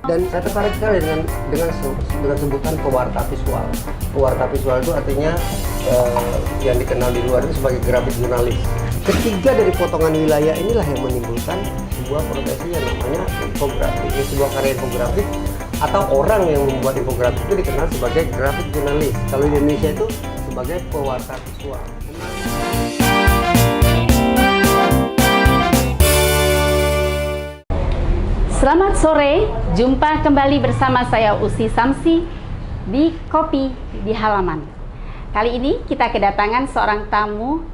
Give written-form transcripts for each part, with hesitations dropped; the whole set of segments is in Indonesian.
Dan saya tertarik sekali dengan sebutan pewarta visual. Pewarta visual itu artinya yang dikenal di luar itu sebagai graphic journalist. Ketiga dari potongan wilayah inilah yang menimbulkan sebuah profesi yang namanya infografik. Ini sebuah karya infografik atau orang yang membuat infografik itu dikenal sebagai graphic journalist. Kalau di Indonesia itu sebagai pewarta visual. Selamat sore, jumpa kembali bersama saya Usi Samsi di Kopi di Halaman. Kali ini kita kedatangan seorang tamu,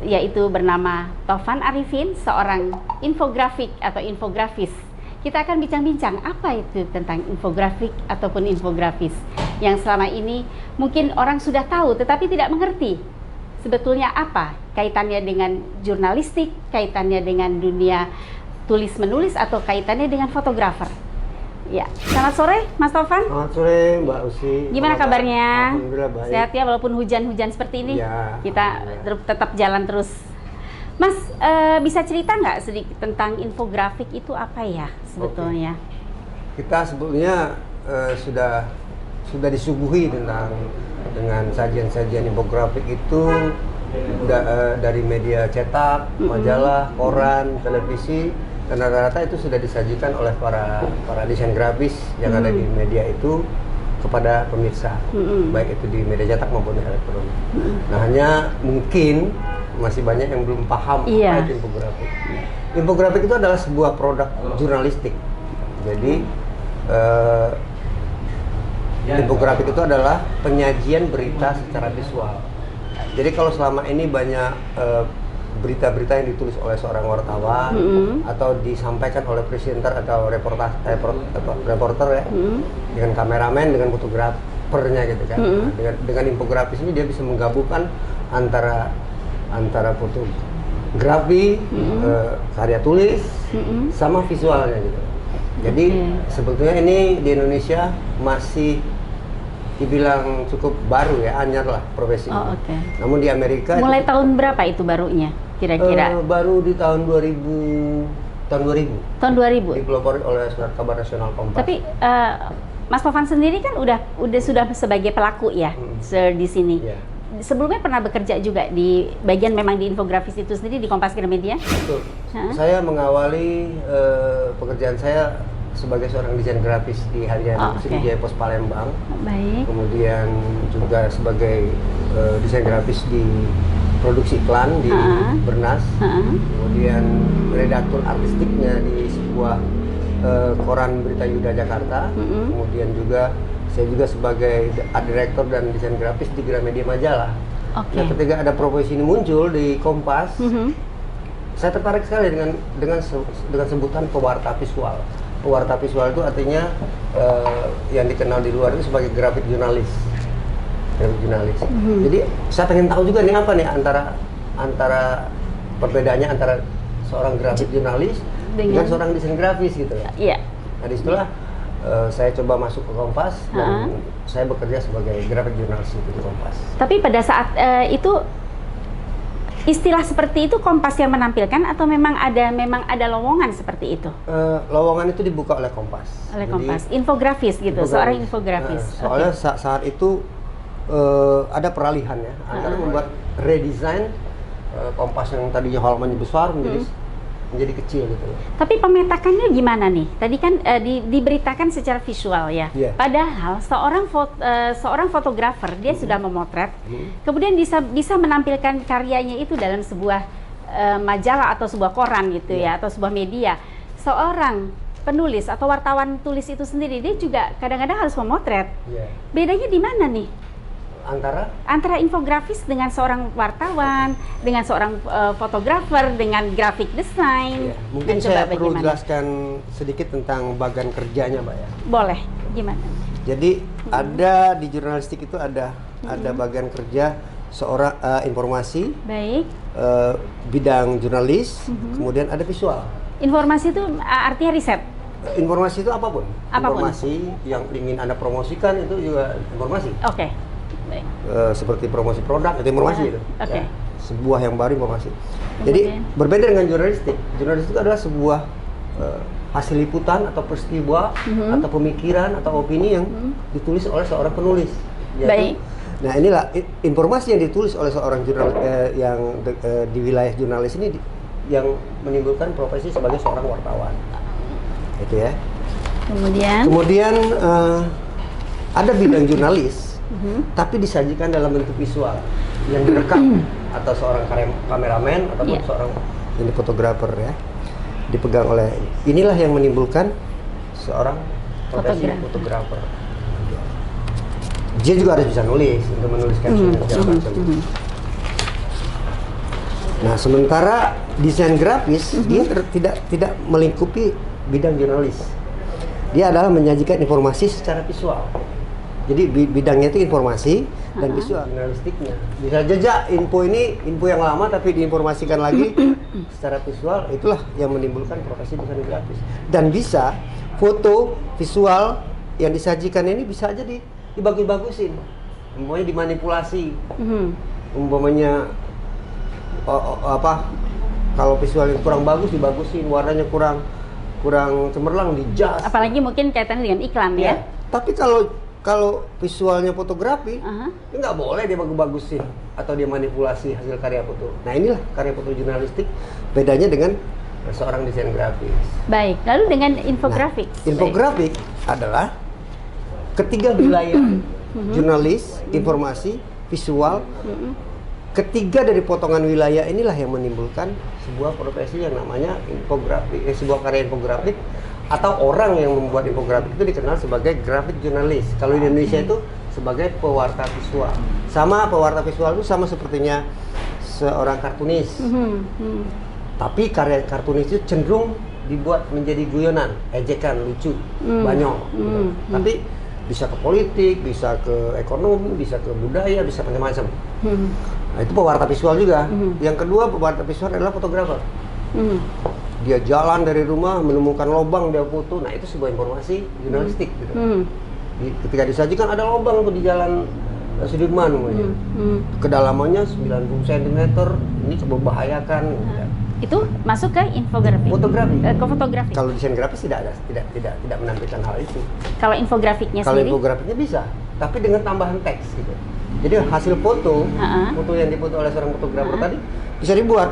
yaitu bernama Taufan Arifin, seorang infografik atau infografis. Kita akan bincang-bincang apa itu tentang infografik ataupun infografis yang selama ini mungkin orang sudah tahu tetapi tidak mengerti sebetulnya apa kaitannya dengan jurnalistik, kaitannya dengan dunia tulis-menulis atau kaitannya dengan fotografer. Ya, selamat sore Mas Taufan. Selamat sore Mbak Usi. Gimana kabarnya? Alhamdulillah baik. Sehat ya walaupun hujan-hujan seperti ini. Ya, kita tetap jalan terus. Mas, bisa cerita nggak sedikit tentang infografik itu apa ya sebetulnya? Oke. Kita sebetulnya sudah disuguhi dengan sajian-sajian infografik itu dari media cetak, majalah, koran, televisi. Dan rata-rata itu sudah disajikan oleh para desain grafis yang ada di media itu kepada pemirsa, baik itu di media cetak maupun di elektronik. Nah, hanya mungkin masih banyak yang belum paham apa itu infografik. Infografik itu adalah sebuah produk jurnalistik. Jadi infografik itu adalah penyajian berita secara visual. Jadi kalau selama ini banyak berita-berita yang ditulis oleh seorang wartawan atau disampaikan oleh presenter atau reporter ya, dengan kameramen, dengan fotografernya gitu kan. Dengan infografis ini dia bisa menggabungkan antara fotografi, karya tulis, sama visualnya gitu. Jadi sebetulnya ini di Indonesia masih dibilang cukup baru ya, anyar lah profesi ini. Namun di Amerika mulai tahun berapa itu barunya kira-kira? Baru di tahun 2000. Tahun 2000 dipelopori oleh Surat Kabar Nasional Kompas. Tapi Mas Taufan sendiri kan sudah sebagai pelaku ya di sini. Sebelumnya pernah bekerja juga di bagian memang di infografis itu sendiri di Kompas Gramedia? Betul. Saya mengawali pekerjaan saya sebagai seorang desain grafis di Harian Sriwijaya Pos Palembang. Baik. Kemudian juga sebagai desain grafis di produksi iklan di Bernas. Kemudian redaktur artistiknya di sebuah koran Berita Yuda Jakarta. Kemudian juga saya juga sebagai art director dan desain grafis di Gramedia Majalah. Nah, ketika ada profesi ini muncul di Kompas, saya tertarik sekali dengan sebutan pewarta visual. Pewarta visual itu artinya yang dikenal di luar itu sebagai graphic journalist. Jadi saya pengen tahu juga nih apa nih antara perbedaannya antara seorang graphic journalist dengan seorang desain grafis gitu ya. Iya. Nah, disitulah saya coba masuk ke Kompas dan saya bekerja sebagai graphic journalist di Kompas. Tapi pada saat itu istilah seperti itu Kompas yang menampilkan atau memang ada lowongan seperti itu? Lowongan itu dibuka oleh Kompas. Oleh Kompas, infografis gitu, seorang infografis. Soalnya saat itu ada peralihan ya, antara membuat redesign Kompas yang tadinya halamannya besar menjadi kecil gitu. Tapi pemetakannya gimana nih? Tadi kan diberitakan secara visual ya. Padahal seorang fotografer dia sudah memotret, kemudian bisa menampilkan karyanya itu dalam sebuah majalah atau sebuah koran gitu ya, atau sebuah media. Seorang penulis atau wartawan tulis itu sendiri dia juga kadang-kadang harus memotret. Bedanya di mana nih? Antara infografis dengan seorang wartawan, dengan seorang fotografer, dengan graphic design. Mungkin saya perlu jelaskan sedikit tentang bagian kerjanya, Mbak ya. Boleh, gimana? Jadi ada di jurnalistik itu ada bagian kerja seorang informasi, bidang jurnalis, kemudian ada visual. Informasi itu artinya riset. Informasi itu apapun. Informasi yang ingin Anda promosikan itu juga informasi. Seperti promosi produk itu informasi itu. Ya, sebuah yang baru informasi. Jadi berbeda dengan jurnalistik. Jurnalistik itu adalah sebuah hasil liputan atau peristiwa atau pemikiran atau opini yang ditulis oleh seorang penulis. Baik. Nah inilah informasi yang ditulis oleh seorang jurnal di wilayah jurnalis ini yang menimbulkan profesi sebagai seorang wartawan. Itu ya. Kemudian ada bidang jurnalis, tapi disajikan dalam bentuk visual yang direkam atau seorang kameramen ataupun seorang ini fotografer ya, dipegang oleh inilah yang menimbulkan seorang profesi fotografer. Dia juga harus bisa nulis untuk menulis caption segala macam. Nah, sementara desain grafis dia tidak melingkupi bidang jurnalis. Dia adalah menyajikan informasi secara visual. Jadi bidangnya itu informasi dan visual jurnalistiknya. Bisa jejak info yang lama tapi diinformasikan lagi secara visual, itulah yang menimbulkan profesi desain grafis. Dan bisa foto visual yang disajikan ini bisa aja dibagus-bagusin, umpamanya dimanipulasi, umpamanya kalau visualnya kurang bagus dibagusin, warnanya kurang cemerlang dijas. Apalagi mungkin kaitannya dengan iklan ya. Tapi kalau visualnya fotografi, ya nggak boleh dia bagus-bagusin atau dia manipulasi hasil karya foto. Nah inilah karya foto jurnalistik, bedanya dengan seorang desain grafis. Baik, lalu dengan infografik. Nah, infografik adalah ketiga wilayah jurnalis, informasi, visual. Ketiga dari potongan wilayah inilah yang menimbulkan sebuah profesi yang namanya infografik, sebuah karya infografik, atau orang yang membuat infografik itu dikenal sebagai graphic jurnalis. Kalau di Indonesia itu sebagai pewarta visual. Sama pewarta visual itu sama sepertinya seorang kartunis. Tapi karya kartunis itu cenderung dibuat menjadi guyonan, ejekan, lucu, banyol. Tapi bisa ke politik, bisa ke ekonomi, bisa ke budaya, bisa macam-macam. Nah, itu pewarta visual juga. Yang kedua, pewarta visual adalah fotografer. Dia jalan dari rumah, menemukan lubang, dia foto. Nah, itu sebuah informasi jurnalistik gitu. Ketika disajikan ada lubang tuh di jalan Sudirman namanya. Kedalamannya 90 cm, ini membahayakan. Itu masuk ke infografi. Ke fotografi. Kalau desain grafis tidak menampilkan hal itu. Kalau infografiknya Kalau sendiri? infografiknya bisa, tapi dengan tambahan teks gitu. Jadi hasil foto yang difoto oleh seorang fotografer tadi bisa dibuat.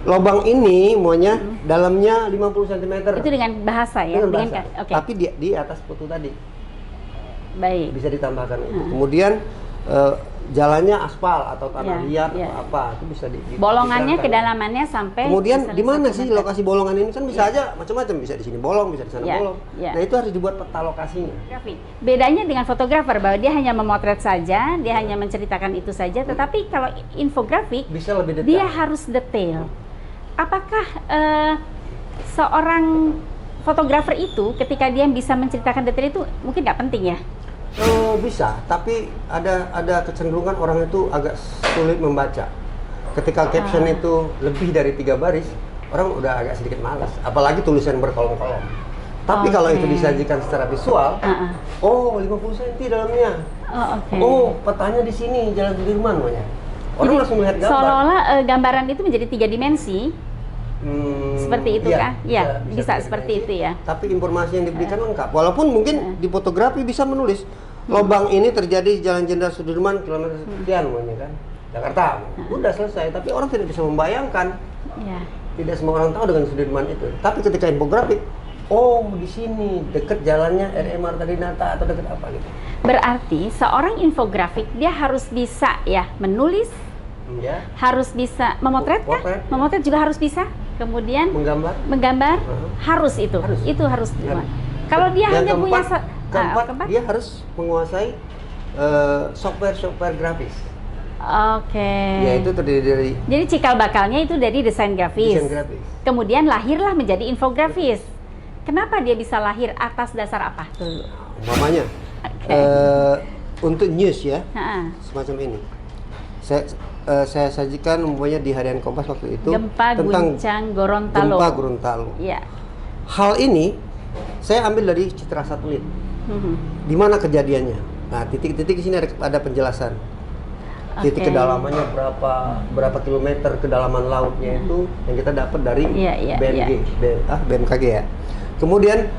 Lubang ini maunya dalamnya 50 cm. Itu dengan bahasa ya? Dengan bahasa. Okay. Tapi di atas foto tadi. Baik. Bisa ditambahkan itu. Kemudian jalannya aspal atau tanah liat atau apa, itu bisa bolongannya kedalamannya sampai. Kemudian di mana sih lokasi bolongan ini, kan bisa aja macam-macam, bisa di sini bolong, bisa di sana bolong. Nah, itu harus dibuat peta lokasinya. Bedanya dengan fotografer bahwa dia hanya memotret saja, dia hanya menceritakan itu saja, tetapi kalau infografik bisa lebih detail. Dia harus detail. Apakah seorang fotografer itu ketika dia bisa menceritakan detail itu mungkin nggak penting ya? Bisa, tapi ada kecenderungan orang itu agak sulit membaca. Ketika caption itu lebih dari 3 baris, orang udah agak sedikit malas. Apalagi tulisan berkolom-kolom. Tapi kalau itu disajikan secara visual, 50 cm dalamnya. Petanya di sini, Jalan Sudirman namanya. Orang langsung melihat gambar. Seolah-olah gambaran itu menjadi 3 dimensi. Seperti itu kah? Ya, bisa seperti itu ya. Tapi informasi yang diberikan lengkap. Walaupun mungkin di fotografi bisa menulis lubang ini terjadi di Jalan Jenderal Sudirman kilometer sekian namanya kan, Jakarta. Udah selesai. Tapi orang tidak bisa membayangkan. Tidak semua orang tahu dengan Sudirman itu. Tapi ketika infografik, di sini dekat jalannya RM Marta Dinata atau dekat apa gitu. Berarti seorang infografik dia harus bisa ya menulis, harus bisa memotret, memotret juga harus bisa. Kemudian menggambar harus itu harus. Kalau dia hanya punya keempat, dia harus menguasai software grafis. Yaitu terdiri dari. Jadi cikal bakalnya itu dari desain grafis. Kemudian lahirlah menjadi infografis. Kenapa dia bisa lahir atas dasar apa? Umpamanya untuk news ya, semacam ini. Saya sajikan umpamanya di Harian Kompas waktu itu gempa tentang guncang Gorontalo. Gempa Gorontalo. Ya. Hal ini saya ambil dari citra satelit. Di mana kejadiannya? Nah, titik-titik di sini ada penjelasan. Titik kedalamannya berapa kilometer kedalaman lautnya itu yang kita dapat dari BMKG ya. Kemudian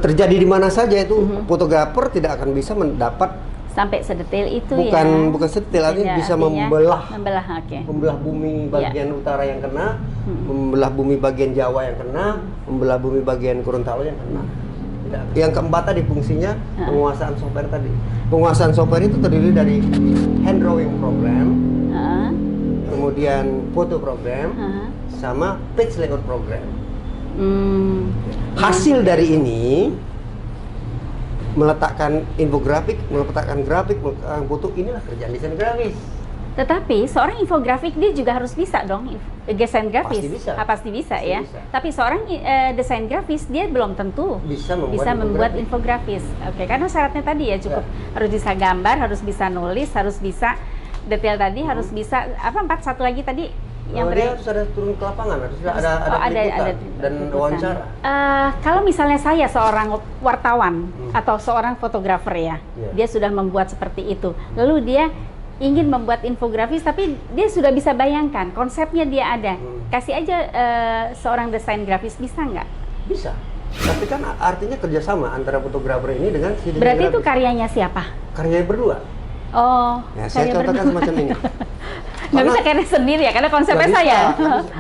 terjadi di mana saja itu fotografer tidak akan bisa mendapat sampai sedetail itu bukan sedetil, artinya bisa membelah oke. membelah bumi bagian utara yang kena, membelah bumi bagian Jawa yang kena, membelah bumi bagian Gorontalo yang kena. Tidak. Yang keempat tadi fungsinya penguasaan software tadi. Penguasaan software itu terdiri dari hand drawing program, kemudian foto program, sama page layout program. Hasil dari ini meletakkan infografik, meletakkan grafik, meletakkan foto, inilah kerjaan desain grafis. Tetapi seorang infografik dia juga harus bisa dong desain grafis. Pasti bisa. Pasti bisa ya. Bisa. Tapi seorang desain grafis dia belum tentu bisa membuat infografis. Oke, karena syaratnya tadi ya cukup harus bisa gambar, harus bisa nulis, harus bisa detail tadi, harus bisa satu lagi tadi yang dia harus ada turun ke lapangan, harus ada dan wawancara. Kalau misalnya saya seorang wartawan atau seorang fotografer ya, dia sudah membuat seperti itu. Lalu dia ingin membuat infografis, tapi dia sudah bisa bayangkan konsepnya dia ada. Kasih aja seorang desain grafis, bisa nggak? Bisa. Tapi kan artinya kerjasama antara fotografer ini dengan si desain berarti grafis. Itu karyanya siapa? Karyanya berdua. Oh, ya, saya contohkan semacam ini. Nggak bisa karya sendiri ya, karena konsepnya saya.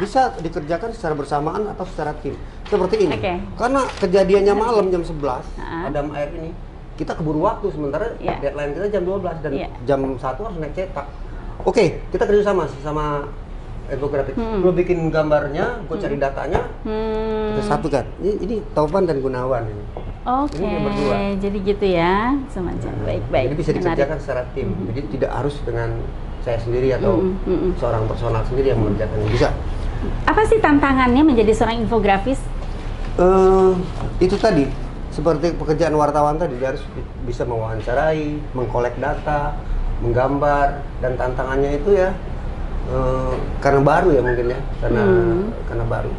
Bisa dikerjakan secara bersamaan atau secara tim. Seperti ini. Karena kejadiannya malam jam 11, padam air ini, kita keburu waktu, sementara deadline kita jam 12 dan jam 1 harus naik cetak. Oke, kita kerjasama sama infografik. Lo bikin gambarnya, gue cari datanya, kita satukan. Ini Taufan dan Gunawan ini. Oke, jadi gitu ya, semacam baik-baik. Jadi bisa dikerjakan secara tim, jadi tidak harus dengan saya sendiri atau seorang personal sendiri yang mengerjakannya, bisa. Apa sih tantangannya menjadi seorang infografis? Itu tadi, seperti pekerjaan wartawan tadi, dia harus bisa mewawancarai, mengkolek data, menggambar, dan tantangannya itu ya karena baru ya mungkin ya, karena baru.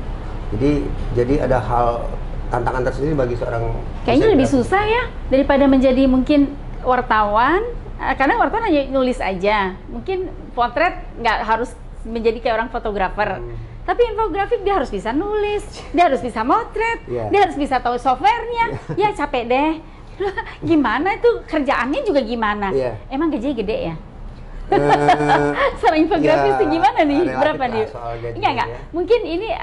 Jadi ada hal tantangan tersendiri bagi seorang kayaknya lebih susah ya daripada menjadi mungkin wartawan, karena wartawan hanya nulis aja, mungkin potret nggak harus menjadi kayak orang fotografer. Tapi infografik dia harus bisa nulis, dia harus bisa motret, dia harus bisa tahu softwarenya. Ya capek deh. Gimana itu kerjaannya juga gimana? Emang gajinya gede ya? Seorang infografis itu gimana nih? Berapa nih? Enggak. Mungkin ini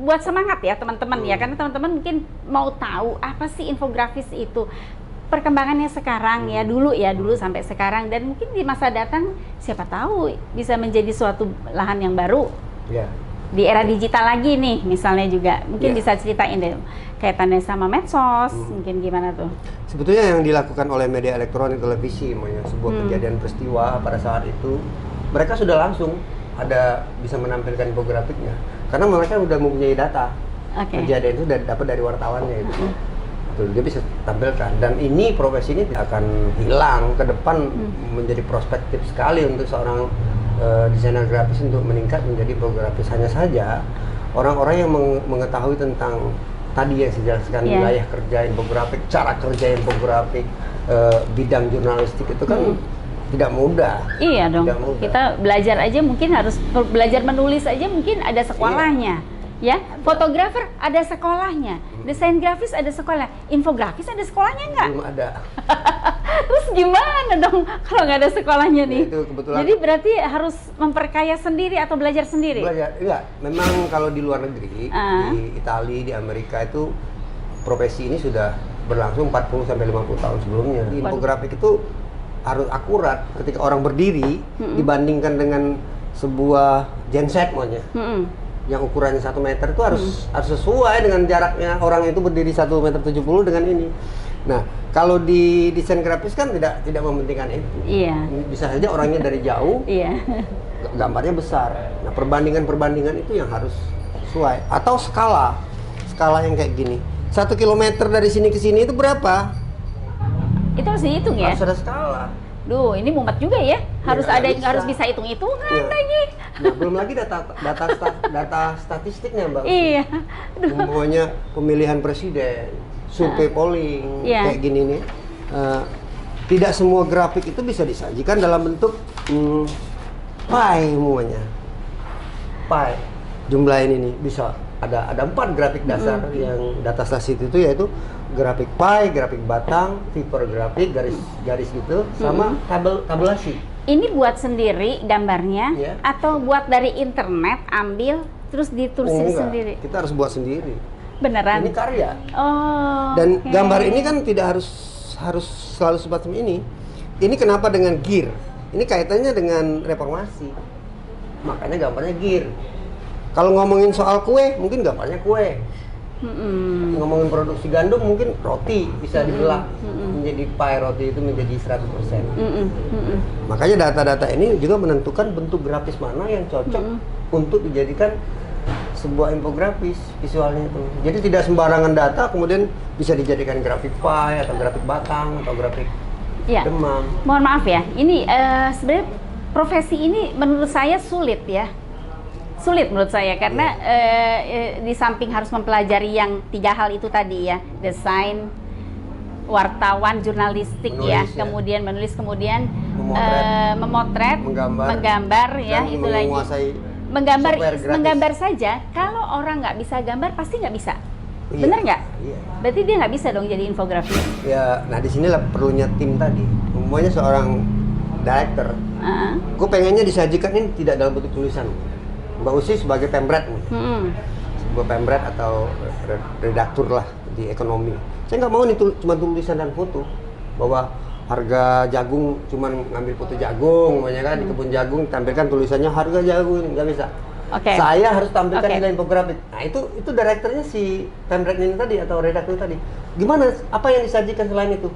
buat semangat ya teman-teman ya, karena teman-teman mungkin mau tahu apa sih infografis itu. Perkembangannya sekarang ya, dulu sampai sekarang, dan mungkin di masa datang siapa tahu bisa menjadi suatu lahan yang baru. Di era digital lagi nih misalnya juga. Mungkin bisa ceritain deh kaitannya sama medsos, mungkin gimana tuh? Sebetulnya yang dilakukan oleh media elektronik, televisi, sebuah kejadian peristiwa pada saat itu, mereka sudah langsung bisa menampilkan infografiknya, karena mereka sudah mempunyai data. Kejadian itu dapat dari wartawannya itu. Tuh, dia bisa tampilkan, dan ini profesi ini tidak akan hilang ke depan, menjadi prospektif sekali untuk seorang desainer grafis untuk meningkat menjadi infografis. Hanya saja orang-orang yang mengetahui tentang tadi yang saya jelaskan, wilayah kerja infografik, cara kerja infografik, bidang jurnalistik itu kan tidak mudah. Iya dong. Mudah. Kita belajar aja mungkin harus belajar menulis aja mungkin ada sekolahnya. Ya, fotografer ada sekolahnya, desain grafis ada sekolah, infografis ada sekolahnya nggak? Belum ada. Terus gimana dong kalau nggak ada sekolahnya nih? Itu kebetulan. Jadi berarti harus memperkaya sendiri atau belajar sendiri? Belajar, enggak. Memang kalau di luar negeri, di Italia, di Amerika itu profesi ini sudah berlangsung 40 sampai 50 tahun sebelumnya. Di infografik itu harus akurat ketika orang berdiri dibandingkan dengan sebuah genset maunya. Yang ukurannya 1 meter itu harus sesuai dengan jaraknya orang itu berdiri 1,70 meter dengan ini. Nah, kalau di desain grafis kan tidak mementingkan itu. Bisa saja orangnya dari jauh, gambarnya besar. Nah, perbandingan itu yang harus sesuai. Atau skala yang kayak gini. 1 kilometer dari sini ke sini itu berapa? Itu harus dihitung ya? Harus ada skala. Duh, ini mumet juga ya. Harus harus bisa hitung-hitungan lagi. Nah, belum lagi data statistiknya, Mbak. Semuanya pemilihan presiden, survei polling, kayak gini nih. Tidak semua grafik itu bisa disajikan dalam bentuk pie semuanya. Pie. jumlah ini nih bisa ada 4 grafik dasar yang data slash itu yaitu grafik pie, grafik batang, vector grafik, garis gitu, sama tabulasi. Ini buat sendiri gambarnya Ya. atau buat dari internet ambil terus ditulis Enggak, sendiri? kita harus buat sendiri. Beneran? Ini karya. Oh. Dan oke. gambar ini kan tidak harus selalu semacam ini. Ini kenapa dengan gear? Ini kaitannya dengan reformasi. Makanya gambarnya gear. Kalau ngomongin soal kue, mungkin gambarnya kue. Ngomongin produksi gandum, mungkin roti bisa dibelah menjadi pie, roti itu menjadi 100%. Makanya data-data ini juga menentukan bentuk grafis mana yang cocok untuk dijadikan sebuah infografis visualnya itu. Jadi tidak sembarangan data kemudian bisa dijadikan grafik pie atau grafik batang atau grafik Ya. demam. Mohon maaf ya, ini sebenarnya profesi ini menurut saya sulit ya. Sulit menurut saya karena di samping harus mempelajari yang 3 hal itu tadi ya, desain, wartawan, jurnalistik Menulis, ya, kemudian menulis, kemudian Memotret, menggambar ya, dan itu lagi. menguasai Menggambar, software gratis. menggambar saja. Kalau orang nggak bisa gambar pasti nggak bisa. Iya, Bener nggak? Iya. Berarti dia nggak bisa dong jadi infografis. Ya, nah disinilah perlunya tim tadi. Umumnya seorang director, gue pengennya disajikan ini tidak dalam bentuk tulisan. Mbak Usi sebagai pemret, sebuah pemret atau redaktur lah di ekonomi. Saya nggak mau nih cuma tulisan dan foto bahwa harga jagung cuman ngambil foto jagung, banyak kan di kebun jagung tampilkan tulisannya harga jagung, ini nggak bisa. Oke. Saya harus tampilkan Oke. nilai infografik. Nah itu direkturnya si pemret ini tadi atau redaktur tadi. Gimana? Apa yang disajikan selain itu?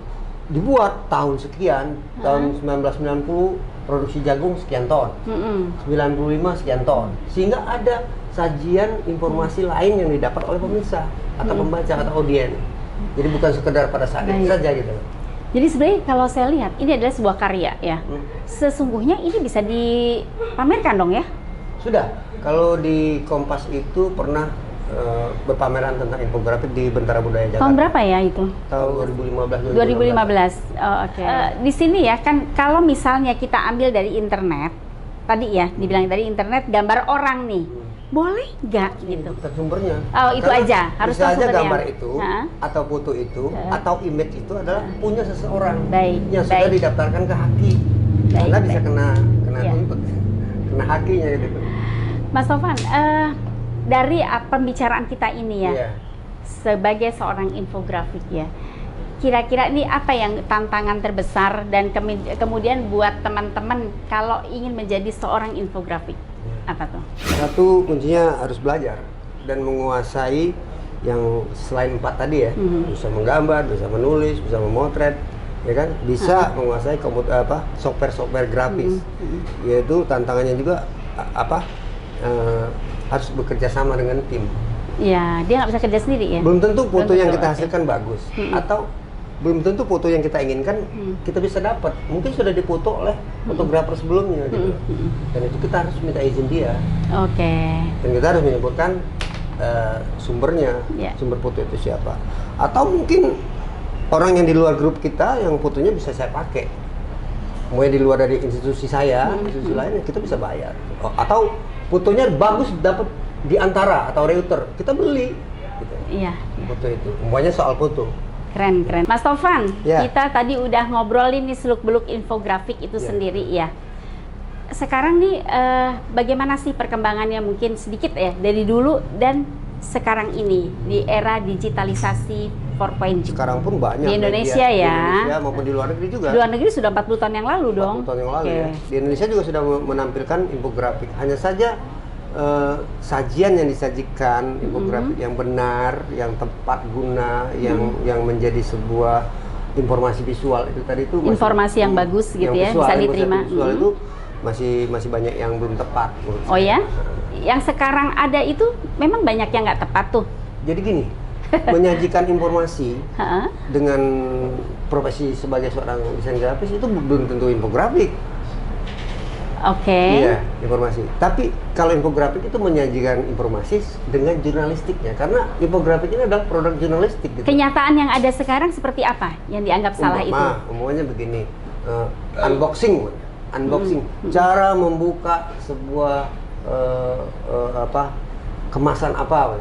Dibuat tahun sekian, tahun 1990 produksi jagung sekian ton, 95 sekian ton, sehingga ada sajian informasi lain yang didapat oleh pemirsa atau pembaca atau audien. Jadi bukan sekedar pada saat itu saja gitu. Jadi sebenarnya kalau saya lihat ini adalah sebuah karya ya. Sesungguhnya ini bisa dipamerkan dong ya? Sudah. Kalau di Kompas itu pernah berpameran tentang infografik di Bentara Budaya Jakarta. Tahun berapa ya itu? Tahun 2015. 2015. Oh, oke. Di sini ya kan kalau misalnya kita ambil dari internet, tadi ya dibilang dari internet gambar orang nih. Boleh nggak gitu? Bukan sumbernya. Oh, itu Karena aja, harus bisa tahu aja sumbernya. gambar itu atau foto itu atau image itu adalah punya seseorang yang sudah didaftarkan ke Haki. Karena bisa kena Ya. tuntut. Kena hakinya gitu. Mas Tovan, dari pembicaraan kita ini ya, Iya. sebagai seorang infografik ya, kira-kira ini apa yang tantangan terbesar dan kemudian buat teman-teman kalau ingin menjadi seorang infografik? Apa tuh? Satu, kuncinya harus belajar dan menguasai yang selain 4 tadi ya. Bisa menggambar, bisa menulis, bisa memotret, ya kan? Bisa menguasai software grafis. Yaitu tantangannya juga harus bekerja sama dengan tim. Ya, dia nggak bisa kerja sendiri ya? Belum tentu foto yang kita oke. hasilkan bagus, atau belum tentu foto yang kita inginkan kita bisa dapat. Mungkin sudah difoto oleh fotografer sebelumnya gitu. Dan itu kita harus minta izin dia. Oke. Dan kita harus menyebutkan sumbernya, sumber foto itu siapa. Atau mungkin orang yang di luar grup kita yang fotonya bisa saya pakai. Mau di luar dari institusi saya, institusi lain kita bisa bayar. Atau fotonya bagus dapat di Antara atau Reuter, kita beli. Gitu. Iya. Foto itu, semuanya soal foto. Keren, keren. Mas Tovan, Ya. kita tadi udah ngobrolin nih seluk-beluk infografik itu sendiri ya. Sekarang nih bagaimana sih perkembangannya mungkin sedikit ya dari dulu dan sekarang ini di era digitalisasi 4.0. Sekarang pun banyak Di Indonesia media, ya. di Indonesia maupun di luar negeri juga. Di luar negeri sudah 40 tahun yang lalu dong. 40 tahun yang lalu Oke. ya. Di Indonesia juga sudah menampilkan infografik. Hanya saja sajian yang disajikan infografik yang benar, yang tepat guna, yang menjadi sebuah informasi visual itu tadi itu Informasi yang bagus gitu ya, visual, bisa yang diterima. Visual itu masih banyak yang belum tepat menurut Oh saya. ya? Yang sekarang ada itu memang banyak yang nggak tepat tuh. Jadi gini, menyajikan informasi dengan profesi sebagai seorang desain grafis itu belum tentu infografik. Oke. Iya, informasi. Tapi kalau infografik itu menyajikan informasi dengan jurnalistiknya, karena infografik ini adalah produk jurnalistik. Gitu. Kenyataan yang ada sekarang seperti apa yang dianggap salah itu? Umumnya begini, unboxing, cara membuka sebuah kemasan apa.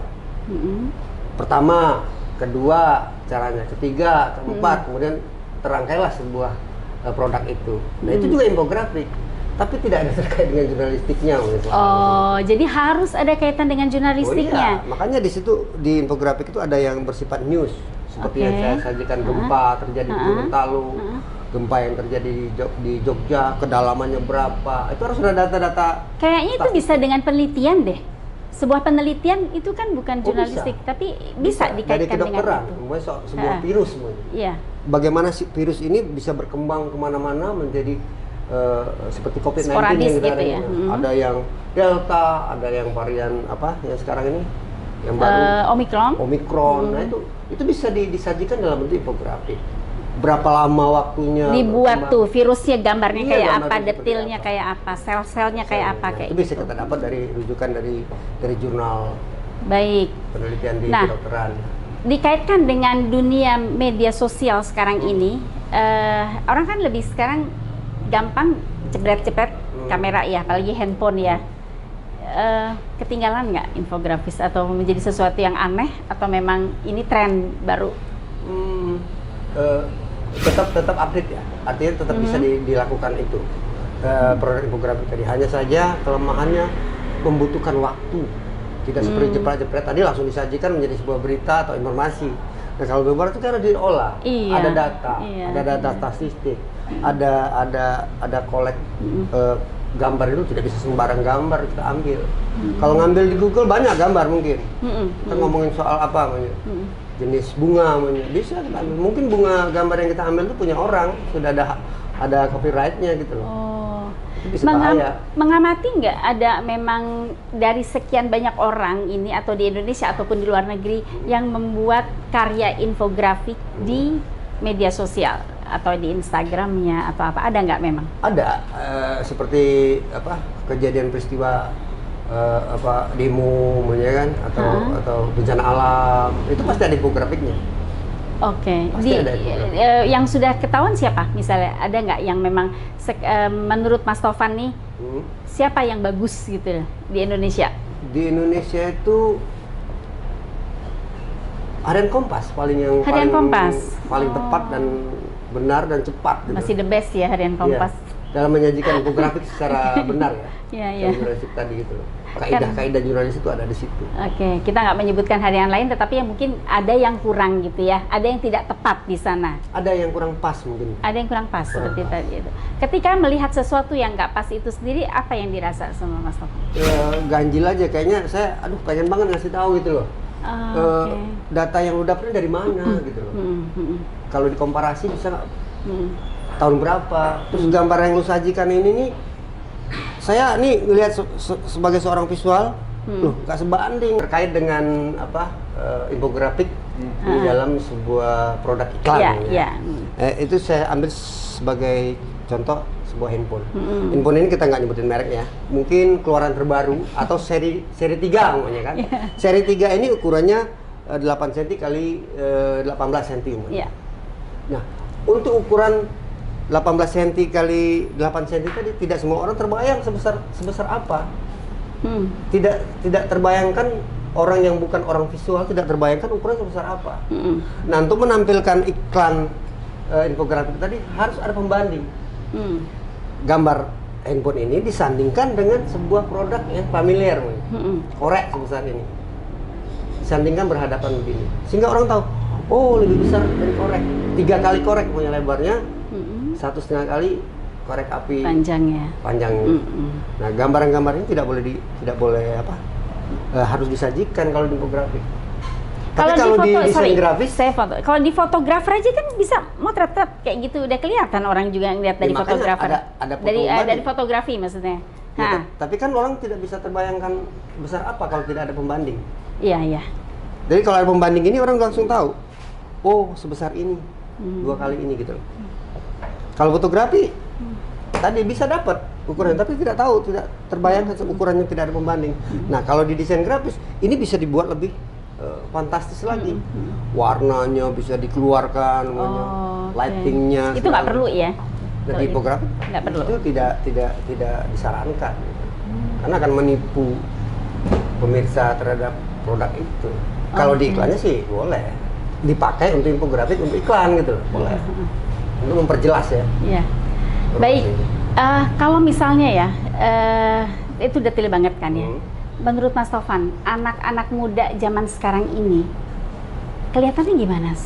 Pertama, kedua caranya, ketiga, keempat, kemudian terangkailah sebuah produk itu. Nah itu juga infografik, tapi tidak ada terkait dengan jurnalistiknya. Oh, jadi harus ada kaitan dengan jurnalistiknya. Oh iya, makanya di situ di infografik itu ada yang bersifat news, seperti yang saya sajikan gempa terjadi di Gorontalo, gempa yang terjadi di Jogja, kedalamannya berapa, itu harus ada data-data. Kayaknya itu bisa dengan penelitian deh. Sebuah penelitian itu kan bukan jurnalistik, tapi bisa dikaitkan dengan itu. Sebuah virus semuanya. Iya. Bagaimana si virus ini bisa berkembang kemana-mana menjadi seperti COVID-19 sporadis yang kita gitu ya. Ada yang Delta, ada yang varian apa yang sekarang ini yang baru Omicron. Nah itu bisa disajikan dalam bentuk infografik. Berapa lama waktunya dibuat tuh virusnya, gambarnya kayak apa, detailnya kayak apa, sel-selnya kayak apa, kayak itu bisa kita dapat dari rujukan dari jurnal penelitian di kedokteran. Dikaitkan dengan dunia media sosial sekarang ini, orang kan lebih sekarang gampang jepret-jepret kamera ya, apalagi handphone ya. Ketinggalan nggak infografis atau menjadi sesuatu yang aneh, atau memang ini tren baru? Tetap update ya, artinya tetap bisa dilakukan itu produk infografik tadi. Hanya saja kelemahannya membutuhkan waktu, tidak seperti jepret-jepret tadi langsung disajikan menjadi sebuah berita atau informasi. Nah kalau gambar itu kan diolah, ada data, ada data statistik, ada kolek gambar itu tidak bisa sembarang gambar kita ambil. Kalau ngambil di Google banyak gambar mungkin. Kita ngomongin soal apa jenis bunga bisa kita ambil. Mungkin bunga gambar yang kita ambil itu punya orang, sudah ada copyrightnya gitu loh. Itu bisa bahaya. Mengamati nggak ada memang dari sekian banyak orang ini, atau di Indonesia ataupun di luar negeri, yang membuat karya infografik di media sosial atau di Instagramnya atau apa, ada nggak memang? Ada, seperti apa kejadian peristiwa demo kan, atau bencana alam, itu pasti ada infografiknya. Oke. Yang sudah ketahuan siapa? Misalnya ada nggak yang memang menurut Mas Tovan nih siapa yang bagus gitu di Indonesia? Di Indonesia itu Harian Kompas paling tepat dan benar dan cepat. Gitu. Masih the best ya Harian Kompas. Dalam menyajikan infografik secara benar ya. Iya. Jurnalistik tadi gitu loh. Kaidah jurnalis itu ada di situ. Oke, kita nggak menyebutkan harian lain, tetapi yang mungkin ada yang kurang gitu ya, ada yang tidak tepat di sana. Ada yang kurang pas mungkin. Ada yang kurang pas seperti tadi itu. Ketika melihat sesuatu yang nggak pas itu sendiri, apa yang dirasa sama Mas Tovan? Ya, ganjil aja, kayaknya saya, pengen banget ngasih tahu gitu loh. Data yang lu dapetin dari mana gitu loh. Kalau dikomparasi bisa nggak? Tahun berapa? Terus gambar yang lu sajikan ini nih. Saya nih ngelihat sebagai seorang visual, loh nggak sebanding terkait dengan infografik di dalam sebuah produk iklan. Itu saya ambil sebagai contoh sebuah handphone. Handphone ini kita nggak nyebutin merek ya, mungkin keluaran terbaru atau seri 3 namanya kan. Seri 3 ini ukurannya 8 cm kali 18 cm. Nah, untuk ukuran 18 cm kali 8 cm tadi tidak semua orang terbayang sebesar apa. Tidak terbayangkan, orang yang bukan orang visual tidak terbayangkan ukuran sebesar apa. Nah, untuk menampilkan iklan infografik tadi harus ada pembanding. Gambar handphone ini disandingkan dengan sebuah produk yang familiar, korek sebesar ini. Disandingkan berhadapan begini, sehingga orang tahu, oh lebih besar dari korek, 3 kali korek punya lebarnya. 1,5 kali korek api panjangnya. Nah, gambaran-gambar ini tidak boleh harus disajikan kalau di infografik. Tapi kalau di desain grafis, kalau di fotografer aja kan bisa motret-motret kayak gitu, udah kelihatan orang juga ngeliat dari fotografer. Dari fotografi maksudnya. Ya, tapi kan orang tidak bisa terbayangkan besar apa kalau tidak ada pembanding. Iya. Jadi kalau ada pembanding ini orang langsung tahu, oh sebesar ini, 2 kali ini gitu. Kalau fotografi tadi bisa dapat ukuran, tapi tidak terbayangkan ukurannya, tidak ada pembanding. Nah, kalau di desain grafis ini bisa dibuat lebih fantastis lagi. Warnanya bisa dikeluarkan, lightingnya. Itu nggak perlu ya? Di infografik nggak perlu. Itu tidak disarankan, karena akan menipu pemirsa terhadap produk itu. Kalau di iklannya sih boleh dipakai untuk infografik, untuk iklan gitu, boleh. Untuk memperjelas ya. Iya. Baik. Kalau misalnya ya, itu detail banget kan ya. Menurut Mas Tovan, anak-anak muda zaman sekarang ini kelihatannya gimana?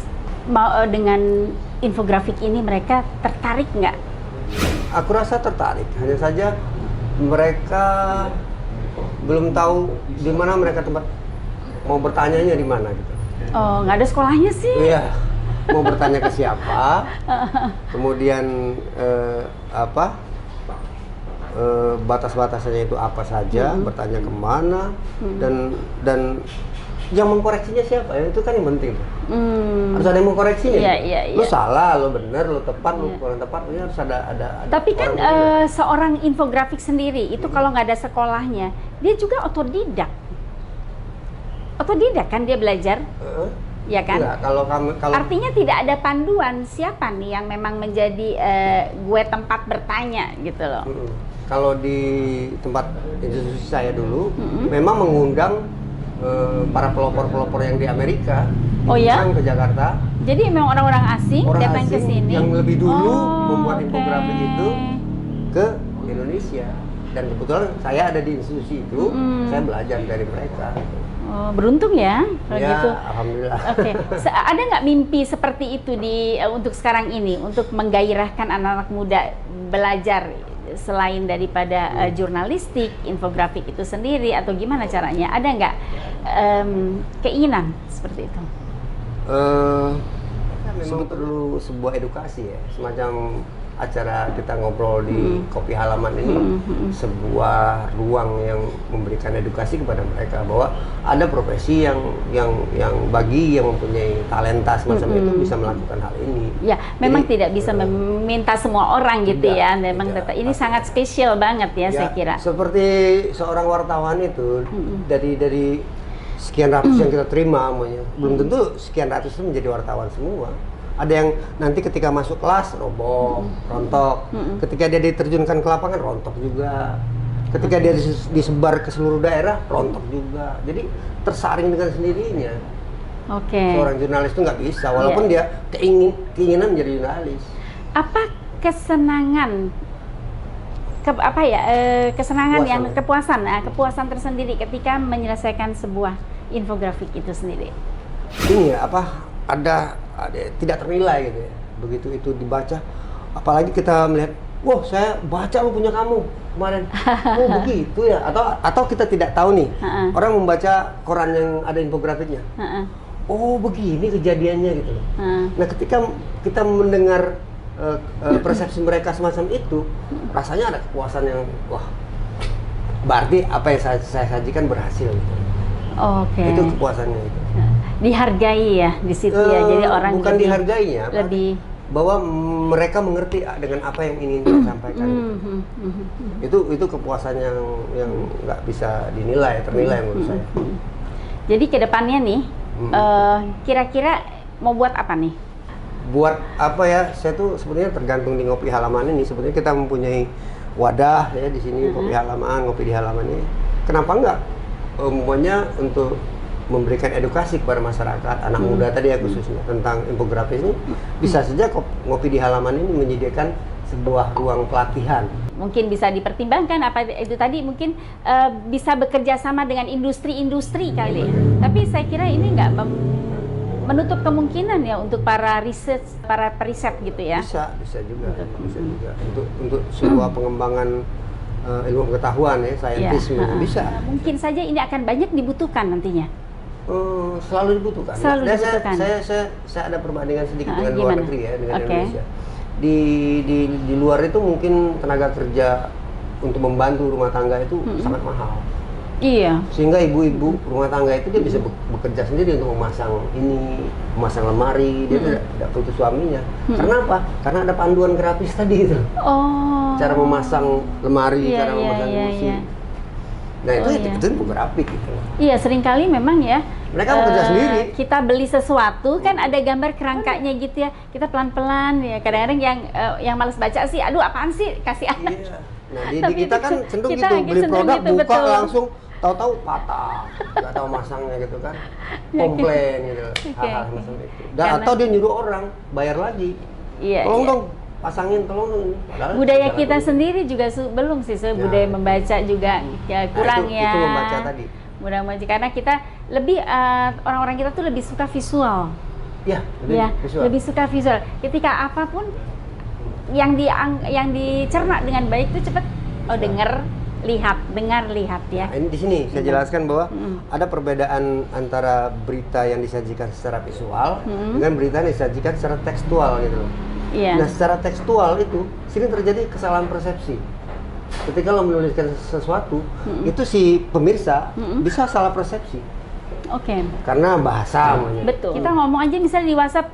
Mau dengan infografik ini mereka tertarik nggak? Aku rasa tertarik. Hanya saja mereka belum tahu di mana mereka tempat mau bertanyanya di mana gitu. Oh, nggak ada sekolahnya sih? Iya. Mau bertanya ke siapa? Kemudian batas-batasannya itu apa saja? Bertanya kemana? Dan yang mengkoreksinya siapa? Ya, itu kan yang penting. Harus ada yang mengkoreksinya. Iya. Lu salah, lu benar, lu tepat, lu kurang tepat. Ini harus ada. Tapi kan seorang infografik sendiri itu kalau nggak ada sekolahnya, dia juga otodidak. Otodidak kan dia belajar, ya kan? Enggak, kalau artinya tidak ada panduan siapa nih yang memang menjadi gue tempat bertanya gitu loh. Kalau di tempat institusi saya dulu, memang mengundang para pelopor-pelopor yang di Amerika, datang ke Jakarta. Jadi memang orang-orang asing datang ke sini yang lebih dulu membuat infografik itu ke Indonesia. Dan kebetulan saya ada di institusi itu, saya belajar dari mereka. Oh, beruntung ya kalau gitu. Alhamdulillah. Oke. Ada nggak mimpi seperti itu untuk sekarang ini, untuk menggairahkan anak-anak muda belajar selain daripada jurnalistik, infografik itu sendiri, atau gimana caranya? Ada nggak keinginan seperti itu? Memang perlu sebuah edukasi ya, semacam acara kita ngobrol di Kopi Halaman ini sebuah ruang yang memberikan edukasi kepada mereka bahwa ada profesi yang bagi yang mempunyai talenta semacam itu bisa melakukan hal ini. Ya, memang tidak bisa meminta semua orang gitu ya. Memang ini sangat spesial banget ya, saya kira. Seperti seorang wartawan itu dari sekian ratus yang kita terima namanya, belum tentu sekian ratus itu menjadi wartawan semua. Ada yang nanti ketika masuk kelas roboh, rontok. Ketika dia diterjunkan ke lapangan rontok juga. Ketika dia disebar ke seluruh daerah rontok juga. Jadi tersaring dengan sendirinya. Seorang jurnalis itu nggak bisa, walaupun dia keinginan menjadi jurnalis. Apa kesenangan? Kesenangan yang kepuasan tersendiri ketika menyelesaikan sebuah infografik itu sendiri? Ini ya, ada tidak ternilai gitu ya. Begitu itu dibaca, apalagi kita melihat, wah saya baca lu punya kamu kemarin, oh begitu ya, atau kita tidak tahu nih, orang membaca koran yang ada infografiknya, oh begini kejadiannya gitu. Nah ketika kita mendengar persepsi mereka semacam itu, rasanya ada kepuasan yang wah, berarti apa yang saya sajikan berhasil gitu. Itu kepuasannya itu. Dihargai ya di situ ya, jadi orang bukan dihargainya, lebih bahwa mereka mengerti dengan apa yang ingin kita sampaikan. Itu kepuasan yang nggak bisa ternilai menurut saya. Jadi kedepannya nih, kira-kira mau buat apa nih? Buat apa ya? Saya tuh sebenarnya tergantung di Ngopi Halaman ini. Sebenarnya kita mempunyai wadah ya di sini, Kopi Halaman, ngopi di halaman ini. Kenapa enggak? Umumnya untuk memberikan edukasi kepada masyarakat, anak muda tadi ya khususnya tentang infografis ini, bisa saja Ngopi di Halaman ini menyediakan sebuah ruang pelatihan. Mungkin bisa dipertimbangkan apa itu tadi, mungkin bisa bekerja sama dengan industri-industri kali. Tapi saya kira ini nggak menutup kemungkinan ya untuk para periset gitu ya. Bisa juga. Untuk sebuah pengembangan ilmu pengetahuan ya, saintisme bisa. Mungkin saja ini akan banyak dibutuhkan nantinya. Selalu dibutuhkan. Saya ada perbandingan sedikit dengan luar negeri ya, dengan Indonesia. Di luar itu mungkin tenaga kerja untuk membantu rumah tangga itu sangat mahal. Iya. Sehingga ibu-ibu rumah tangga itu dia bisa bekerja sendiri untuk memasang lemari, dia tidak butuh suaminya. Karena apa? Karena ada panduan grafis tadi itu. Cara memasang lemari, cara memasang kursi. Nah itu infografik gitu. Iya, seringkali memang ya. Mereka bekerja sendiri. Kita beli sesuatu kan ada gambar kerangkanya gitu ya. Kita pelan-pelan ya. Kadang-kadang yang malas baca sih, aduh apaan sih kasih anak. Iya. Nah di kita kan cenderung gitu, beli produk gitu, buka langsung tahu-tahu patah, nggak tahu masangnya gitu kan, komplain gitu, hal-hal semacam itu. Dan atau dia nyuruh orang bayar lagi, tolong dong pasangin, tolong dong. Padahal budaya kita sendiri juga belum sih, budaya membaca juga ya kurang itu membaca tadi. Mudah membaca karena kita lebih orang-orang kita tuh lebih suka visual. Lebih suka visual. Ketika apapun yang dicerna dengan baik itu cepat dengar lihat ya. Nah, ini di sini saya jelaskan bahwa ada perbedaan antara berita yang disajikan secara visual dengan berita yang disajikan secara tekstual gitu loh. Nah, secara tekstual itu sering terjadi kesalahan persepsi. Ketika lo menuliskan sesuatu, itu si pemirsa bisa salah persepsi. Karena bahasa namanya. Betul. Kita ngomong aja misalnya di WhatsApp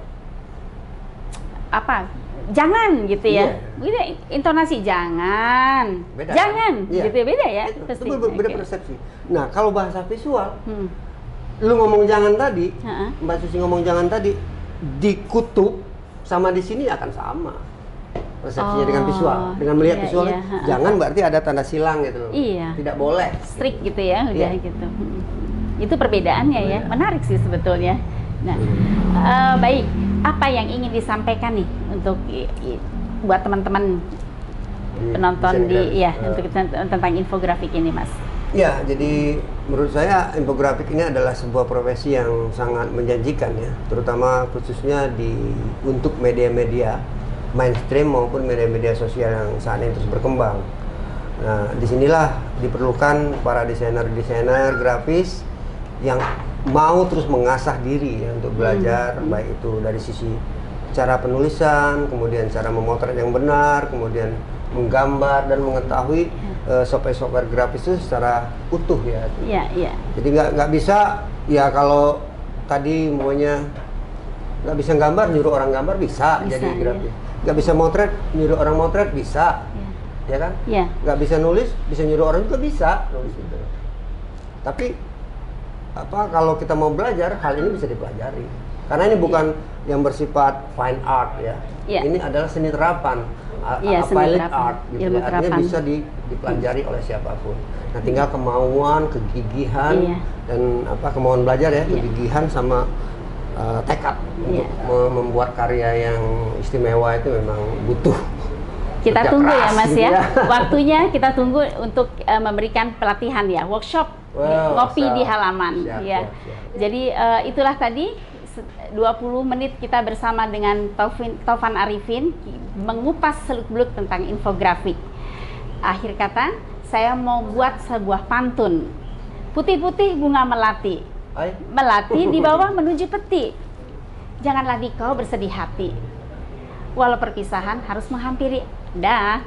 jangan gitu ya. Beda intonasi jangan. Beda, jangan gitu ya, beda ya. Itu beda persepsi. Nah, kalau bahasa visual lu ngomong jangan tadi, Mbak Susi ngomong jangan tadi dikutub sama di sini akan sama. Persepsinya dengan visual, dengan melihat visualnya, jangan berarti ada tanda silang gitu loh. Tidak boleh. Strict gitu ya, udah gitu. Itu perbedaannya ya, menarik sih sebetulnya. Nah, baik, apa yang ingin disampaikan nih untuk buat teman-teman penonton untuk tentang infografik ini, Mas? Ya, jadi menurut saya infografik ini adalah sebuah profesi yang sangat menjanjikan ya, terutama khususnya untuk media-media mainstream maupun media-media sosial yang saat ini terus berkembang. Nah, disinilah diperlukan para desainer-desainer grafis yang mau terus mengasah diri ya, untuk belajar, baik itu dari sisi cara penulisan, kemudian cara memotret yang benar, kemudian menggambar dan mengetahui software grafis itu secara utuh ya. Jadi nggak bisa ya kalau tadi maunya nggak bisa gambar nyuruh orang gambar bisa jadi grafis. Nggak bisa motret nyuruh orang motret bisa, ya kan? Nggak bisa nulis bisa nyuruh orang juga bisa nulis gitu. Tapi kalau kita mau belajar hal ini bisa dipelajari karena ini bukan yang bersifat fine art ya. Ini adalah seni terapan, applied art gitu ya. Artinya bisa dipelajari oleh siapapun. Nah, tinggal kemauan, kegigihan dan kemauan belajar ya, kegigihan sama tekad untuk membuat karya yang istimewa itu memang butuh. Kita tunggu ya Mas gitu ya. Waktunya kita tunggu untuk memberikan pelatihan ya, workshop ngopi di halaman ya. Jadi itulah tadi 20 menit kita bersama dengan Taufan Arifin mengupas seluk-beluk tentang infografik. Akhir kata, saya mau buat sebuah pantun. Putih-putih bunga melati. Melati di bawah menuju peti. Janganlah dikau bersedih hati. Walau perpisahan harus menghampiri. Dah.